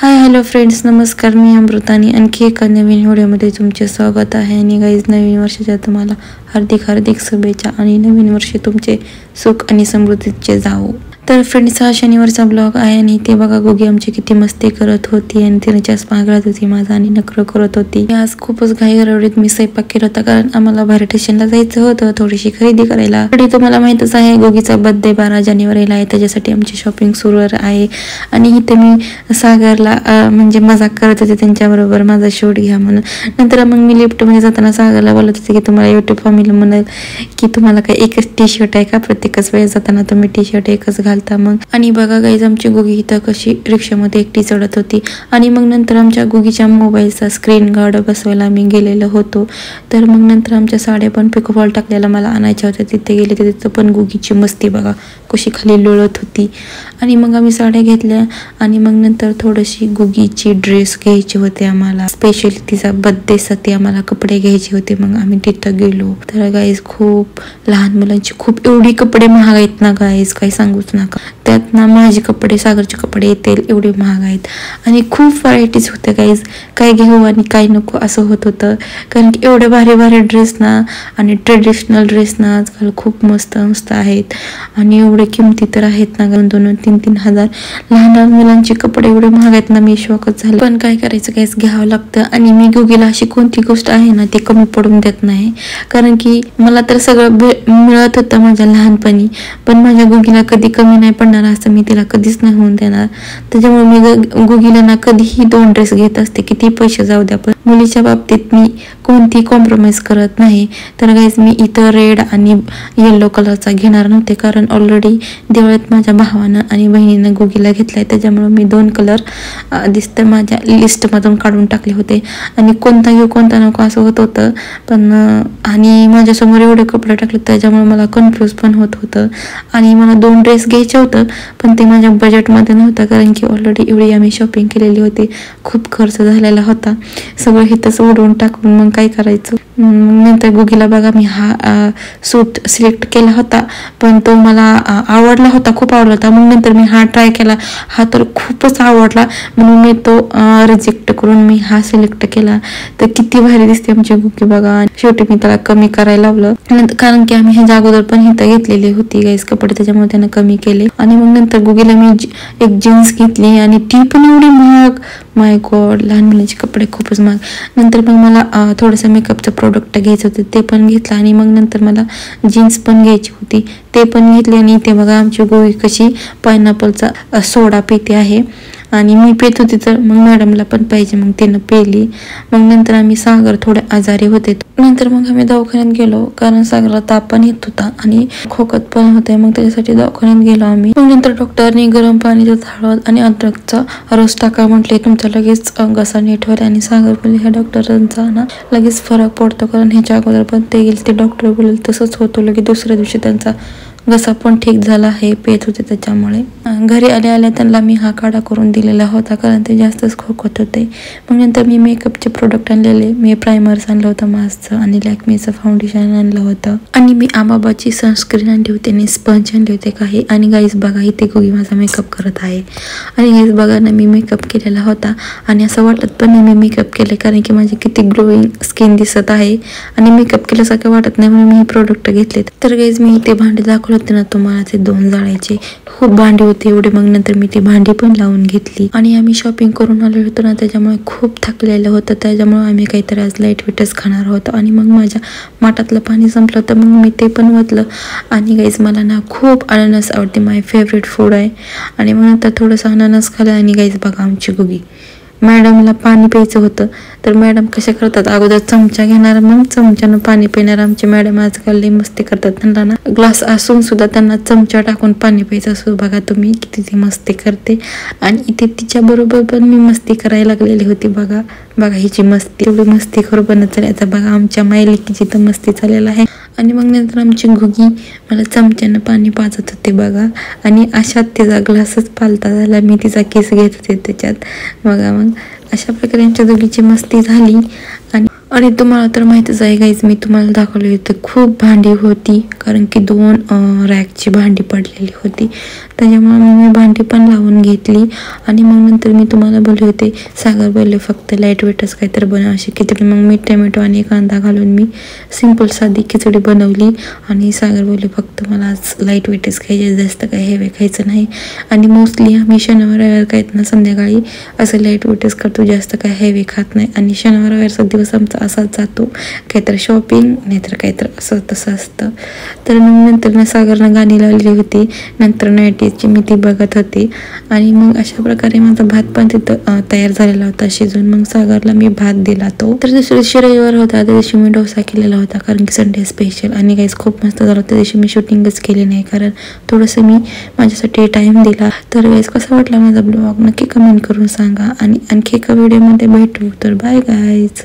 Hi hello friends, नमस्कार. मी अमृता आणि आणखी एका नवीन व्हिडिओमध्ये तुमचे स्वागत आहे. आणि गाईज, नवीन वर्षाच्या तुम्हाला हार्दिक हार्दिक शुभेच्छा आणि नवीन वर्ष तुमचे सुख आणि समृद्धीचे जावो. तर फ्रेंड्स, हा शनिवारचा ब्लॉग आहे आणि ते बघा गोगी आमची किती मस्ती करत होती आणि तिने चष्मा घालत होती माझा आणि नखरं करत होती. आज खूपच घाई गडबडीत मी स्वयंपाक केला होता, कारण आम्हाला बाहेर स्टेशनला जायचं होतं थोडीशी खरेदी करायला. तुम्हाला माहितच आहे गोगीचा बर्थडे 12 जानेवारीला आहे, त्याच्यासाठी आमची शॉपिंग सुरू आहे. आणि इथे मी सागरला म्हणजे मजाक करत होते त्यांच्याबरोबर, माझा शूट घ्या म्हणून. नंतर मग मी लिफ्टमध्ये जाताना सागरला बोलत होते की तुम्हाला युट्यूब फॅमिली म्हणेल की तुम्हाला काय एकच टी शर्ट आहे का, प्रत्येकच वेळेस जाताना तुम्ही टी शर्ट एकच घालता मग. आणि बघा गाईज, आमची गोगी इथं कशी रिक्षामध्ये एकटी चढत होती. आणि मग नंतर आमच्या गोगीच्या मोबाईलचा स्क्रीन गार्ड बसवायला आम्ही गेलेलो होतो. तर मग नंतर आमच्या साड्या पण पिकोफॉल टाकलेला मला आणायच्या होत्या, तिथे गेले तर तिथं पण गोगीची मस्ती बघा कशी खाली लोळत होती. आणि मग आम्ही साड्या घेतल्या आणि मग नंतर थोडीशी गोगीची ड्रेस घ्यायची होते आम्हाला, स्पेशली तिचा बर्थडेसाठी आम्हाला कपडे घ्यायचे होते. मग आम्ही तिथं गेलो. तर गाईज, खूप लहान मुलांची खूप एवढी कपडे महाग आहेत ना गाईज, काही सांगूच नका. त्यात ना माझे कपडे, सागरचे कपडे येतील एवढे महाग आहेत. आणि खूप व्हरायटीज होत्या गाईज, काय घेऊ आणि काय नको असं होत होतं. कारण की एवढे भारी भारी ड्रेस ना आणि ट्रेडिशनल ड्रेस ना आजकाल खूप मस्त मस्त आहेत. आणि एवढे किमती तर आहेत ना, 2-3 हजार. लहान लहान मुलांचे कपडे एवढे महाग आहेत ना, मी शॉकच झाले. पण काय करायचं, काहीच घ्यावं लागतं. आणि मी गोगीला अशी कोणती गोष्ट आहे ना ती कमी पडून देत नाही, कारण की मला तर सगळं मिळत होतं माझ्या लहानपणी, पण माझ्या गोगीला कधी कमी नाही पडणार असं मी तिला कधीच नाही होऊन देणार. त्याच्यामुळे मी गोगीला ना कधीही 2 ड्रेस घेत असते, किती पैसे जाऊ द्या, पण मुलीच्या बाबतीत मी कोणती कॉम्प्रोमाइज करत नाही. तर गाईज, मी इथं रेड आणि येलो कलरचा घेणार नव्हते, कारण ऑलरेडी दिवाळीत माझ्या भावानं आणि बहिणीनं गोगीला घेतलाय, त्याच्यामुळे मी 2 कलर दिसतं माझ्या लिस्टमधून काढून टाकले होते. आणि कोणता घेऊ कोणता नको असं होत होतं. पण आणि माझ्यासमोर एवढे कपडे टाकले त्याच्यामुळे मला कन्फ्यूज पण होत होतं. आणि मला 2 ड्रेस घ्यायचे होतं, पण ते माझ्या बजेटमध्ये नव्हतं, कारण की ऑलरेडी एवढी आम्ही शॉपिंग केलेली होती, खूप खर्च झालेला होता. सगळं हिथंच उडवून टाकून मग काय करायचं. नंतर गोगीला बघा मी हा सूट सिलेक्ट केला होता, पण तो मला आवडला होता, खूप आवडला होता. मग नंतर मी हा ट्राय केला, हा तर खूपच आवडला, म्हणून मी तो रिजेक्ट करून मी हा सिलेक्ट केला. तर किती भारी दिसते आमची गोगी बघा. शेवटी मी त्याला कमी करायला लावलं, कारण की आम्ही ह्याच्या अगोदर पण इथं घेतलेली होती गाईस कपडे, त्याच्यामुळे त्यानं कमी केले. आणि मग नंतर गोगीला मी एक जीन्स घेतली आणि ती पण एवढी महाग, माय गॉड, लहान मुलांचे कपडे खूपच महाग. नंतर मग मला थोडंसं मेकअपचं प्रोडक्ट घ्यायचं होतं, ते पण घेतलं. आणि मग नंतर मला जीन्स पण घ्यायची होती, ते पण घेतली. आणि ते बघा आमची गोगी कशी पायनॅपलचा सोडा पिते आहे. आणि मी पेत होती, तर मग मॅडमला पण पाहिजे, मग तिनं पेली. मग नंतर आम्ही सागर थोडे आजारी होते, नंतर मग आम्ही दवाखान्यात गेलो, कारण सागरला ताप पण येत होता आणि खोकत पण होते. मग त्याच्यासाठी दवाखान्यात गेलो आम्ही. मग नंतर डॉक्टरनी गरम पाणी, हळद आणि अद्रकचा रस टाका म्हटले, तुमचा लगेच घसा नीट होईल. आणि सागर बोलले ह्या डॉक्टरांचा ना लगेच फरक पडतो, कारण ह्याच्या अगोदर पण ते गेले, ते डॉक्टर बोलले तसंच होतं, लगेच दुसऱ्या दिवशी त्यांचा घसा पण ठीक झाला आहे, पेत होते त्याच्यामुळे. घरी आल्या आल्या त्यांना मी हा काढा करून दिलेला होता, कारण ते जास्तच खोकत होते. मग नंतर मी मेकअपचे प्रोडक्ट आणलेले, मी प्रायमर्स आणलं होतं मास्कचं आणि लॅक्मेचं फाउंडेशन आणलं होतं. आणि मी आबाबाची सनस्क्रीन आणली होती आणि स्पंज आणले होते काही. आणि गाईज बघा, इथे गोगी माझा मेकअप करत आहे. आणि गाईज बघा ना, मी मेकअप केलेला होता आणि असं वाटत पण नाही मी मेकअप केले, कारण की माझी किती ग्लोईंग स्किन दिसत आहे आणि मेकअप केल्यासारखं वाटत नाही, म्हणून मी हे प्रोडक्ट घेतले. तर गाईज, मी इथे भांडे दाखवले होते ना तुम्हाला, ते 2 जाळ्याचे खूप भांडी होते एवढे. मग नंतर मी ती भांडी पण लावून घेतली. आणि आम्ही शॉपिंग करून आलो होतो ना, त्याच्यामुळे खूप थकलेलं होतं, त्याच्यामुळे आम्ही काहीतरी आज लाईट वेटच खाणार होतो. आणि मग माझ्या माठातलं पाणी संपलं होतं, मग मी ते पण ओतलं. आणि गाईज, मला ना खूप अननस आवडते, माय फेवरेट फूड आहे. आणि मग नंतर थोडंसं अननस खाल्लं. आणि गाईज बघा, आमची गोगी मॅडमला पाणी प्यायचं होतं, तर मॅडम कशा करतात, अगोदर चमचा घेणार, मग चमच्यानं पाणी पिणार. आमचे मॅडम आजकाल लई मस्ती करतात, त्यांना ना ग्लास असून सुद्धा त्यांना चमचा टाकून पाणी प्यायचं असं. बघा तुम्ही किती ती मस्ती करते. आणि इथे तिच्या बरोबर पण मी मस्ती करायला लागलेली होती. बघा बघा हिची मस्ती, एवढी मस्ती करू बनत चालायचं. बघा आमच्या मायलेकीची तर मस्ती चाललेलं आहे. आणि मग नंतर आमची गोगी मला चमच्यानं पाणी पाजत होते बघा. आणि अशात तिचा ग्लासच पालता झाला, मी तिचा केस घेत होते त्याच्यात. बघा मग अशा प्रकारे आमच्या दोघीची मस्ती झाली. आणि आणि तुम्हाला तर माहितीच आहे गाईज, मी तुम्हाला दाखवले होते खूप भांडी होती, कारण की 2 रॅकची भांडी पडलेली होती, त्याच्यामुळे मी भांडी पण लावून घेतली. आणि मग नंतर मी तुम्हाला बोलले होते, सागर बोलले फक्त लाईट वेटच काहीतरी बनव अशी खिचडी. मग मी टमॅटो आणि कांदा घालून मी सिंपल साधी खिचडी बनवली. आणि सागर बोलले फक्त मला आज लाईट वेटच खायचे, जास्त काही हेवे खायचं नाही. आणि मोस्टली आम्ही शनिवार रविवार काहीत ना संध्याकाळी असं लाईट वेटच करतो, जास्त काही हेवी खात नाही. आणि शनिवार रविवारचा दिवस आमचा असाच जातो, काहीतरी शॉपिंग नाहीतर काहीतरी असं तसं असतं. तर मग नंतर सागरनं गाणी लावलेली होती, नंतर नाईटीची मी ती बघत होते. आणि मग अशा प्रकारे माझा भात पण तिथं तयार झालेला होता शिजून. मग सागरला मी भात दिला तो. तर दुसऱ्या दिवशी रविवार होता, त्या दिवशी मी डोसा केलेला होता, कारण की संडे स्पेशल. आणि गाईज खूप मस्त झालं. त्या दिवशी मी शूटिंगच केली नाही, कारण थोडंसं मी माझ्यासाठी टाईम दिला. तर गाईज कसा वाटला माझा ब्लॉग नक्की कमेंट करून सांगा. आणि आणखी एका व्हिडिओमध्ये भेटू. तर बाय गाईज.